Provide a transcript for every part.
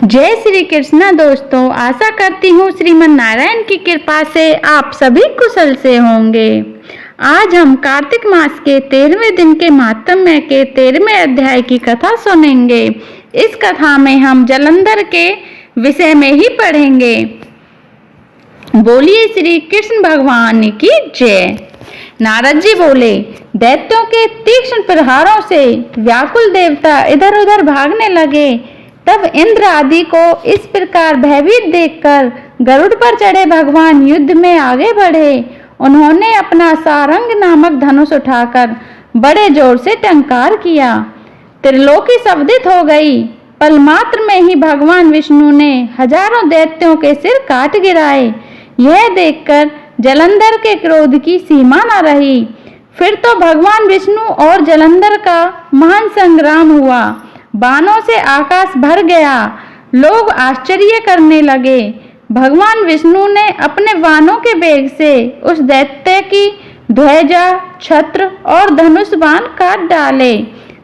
जय श्री कृष्ण दोस्तों, आशा करती हूँ श्रीमन नारायण की कृपा से आप सभी कुशल से होंगे। आज हम कार्तिक मास के 13वें दिन के महात्म्य के 13वें अध्याय की कथा सुनेंगे। इस कथा में हम जलंधर के विषय में ही पढ़ेंगे। बोलिए श्री कृष्ण भगवान की जय। नारद जी बोले, दैत्यों के तीक्ष्ण प्रहारों से व्याकुल देवता इधर उधर भागने लगे। तब इंद्र आदि को इस प्रकार भयभीत देखकर गरुड़ पर चढ़े भगवान युद्ध में आगे बढ़े। उन्होंने अपना सारंग नामक धनुष उठाकर बड़े जोर से टंकार किया। त्रिलोकी शब्दित हो गई। पल मात्र में ही भगवान विष्णु ने हजारों दैत्यों के सिर काट गिराए। यह देखकर जलंधर के क्रोध की सीमा न रही। फिर तो भगवान विष्णु और जलंधर का महान संग्राम हुआ। बाणों से आकाश भर गया। लोग आश्चर्य करने लगे। भगवान विष्णु ने अपने बाणों के वेग से उस दैत्य की ध्वजा, छत्र और धनुष बाण काट डाले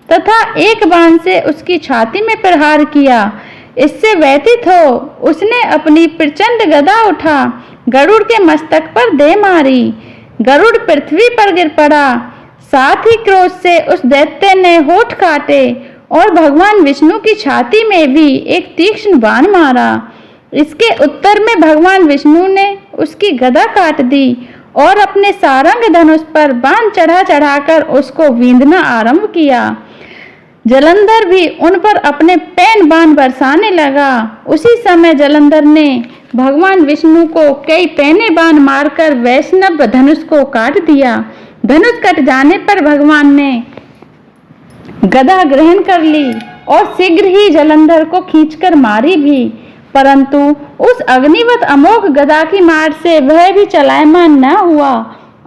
तथा एक बाण से उसकी छाती में प्रहार किया। इससे व्यथित हो उसने अपनी प्रचंड गदा उठा गरुड़ के मस्तक पर दे मारी। गरुड़ पृथ्वी पर गिर पड़ा। साथ ही क्रोध से उस दैत्य ने होठ काटे और भगवान विष्णु की छाती में भी एक तीक्ष्ण बाण मारा। इसके उत्तर में भगवान विष्णु ने उसकी गदा काट दी और अपने सारंग धनुष पर बाण चढ़ा चढ़ाकर उसको बींधना आरंभ किया। जलंधर भी उन पर अपने पैन बाण बरसाने लगा। उसी समय जलंधर ने भगवान विष्णु को कई पैने बाण मारकर वैष्णव धनुष को काट दिया। धनुष कट जाने पर भगवान ने गदा ग्रहण कर ली और शीघ्र ही जलंधर को खींचकर मारी भी, परंतु उस अग्निवत अमोघ गदा की मार से वह भी चलायमान न हुआ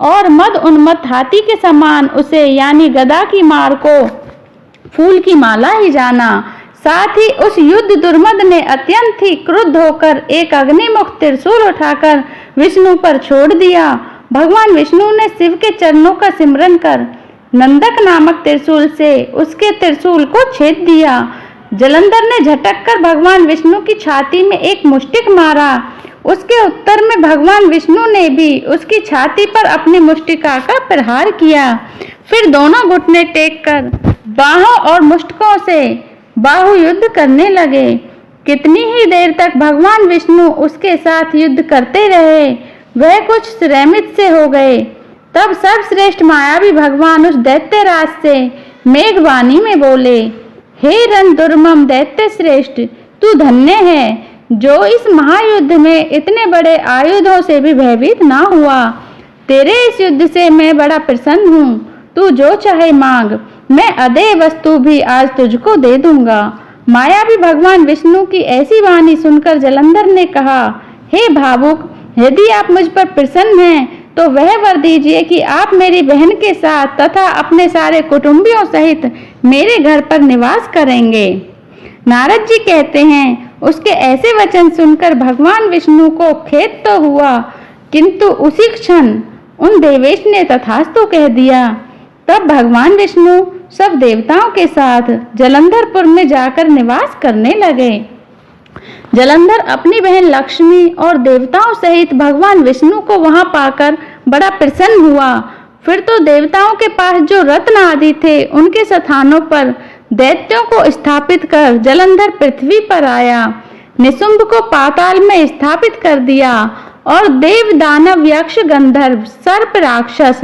और मद उन्मत्त हाथी के समान उसे यानी गदा की मार को फूल की माला ही जाना। साथ ही उस युद्ध दुर्मद ने अत्यंत ही क्रुद्ध होकर एक अग्निमुख त्रिशूल उठाकर विष्णु पर छोड़ दिया। भगवान विष्णु ने शिव के चरणों का सिमरन कर नंदक नामक त्रिशूल से उसके त्रिशूल को छेद दिया। जलंधर ने झटक कर भगवान विष्णु की छाती में एक मुष्टिक मारा। उसके उत्तर में भगवान विष्णु ने भी उसकी छाती पर अपनी मुष्टिका का प्रहार किया। फिर दोनों घुटने टेक कर बाहों और मुष्टकों से बाहु युद्ध करने लगे। कितनी ही देर तक भगवान विष्णु उसके साथ युद्ध करते रहे। वह कुछ श्रमित से हो गए। तब सर्वश्रेष्ठ मायावी भगवान उस दैत्य राज से मेघवाणी में बोले, हे रण दुर्मम दैत्य श्रेष्ठ, तू धन्य है जो इस महायुद्ध में इतने बड़े आयुधों से भी भयभीत ना हुआ। तेरे इस युद्ध से मैं बड़ा प्रसन्न हूँ। तू जो चाहे मांग, मैं अदेय वस्तु भी आज तुझको दे दूंगा। मायावी भगवान विष्णु की ऐसी वाणी सुनकर जलंधर ने कहा, हे भावुक, यदि आप मुझ पर प्रसन्न हैं तो वह वर दीजिए कि आप मेरी बहन के साथ तथा अपने सारे कुटुंबियों सहित मेरे घर पर निवास करेंगे। नारद जी कहते हैं, उसके ऐसे वचन सुनकर भगवान विष्णु को खेद तो हुआ, किंतु उसी क्षण उन देवेश ने तथास्तु कह दिया। तब भगवान विष्णु सब देवताओं के साथ जलंधरपुर में जाकर निवास करने लगे। जलंधर अपनी बहन लक्ष्मी और देवताओं सहित भगवान विष्णु को वहां पाकर बड़ा प्रसन्न हुआ। फिर तो देवताओं के पास जो रत्न आदि थे उनके स्थानों पर दैत्यों को स्थापित कर जलंधर पृथ्वी पर आया। निशुंभ को पाताल में स्थापित कर दिया और देव, दानव, यक्ष, गंधर्व, सर्प, राक्षस,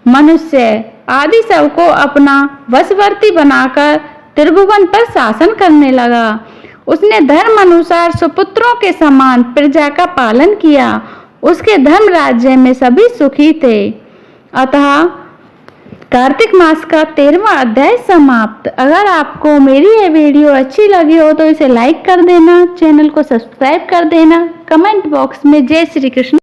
मनुष्य आदि सबको अपना वशवर्ती बनाकर त्रिभुवन पर शासन करने लगा। उसने धर्म अनुसार सुपुत्रों के समान प्रजा का पालन किया। उसके धर्म राज्य में सभी सुखी थे। अतः कार्तिक मास का 13वां अध्याय समाप्त। अगर आपको मेरी यह वीडियो अच्छी लगी हो तो इसे लाइक कर देना, चैनल को सब्सक्राइब कर देना, कमेंट बॉक्स में जय श्री कृष्ण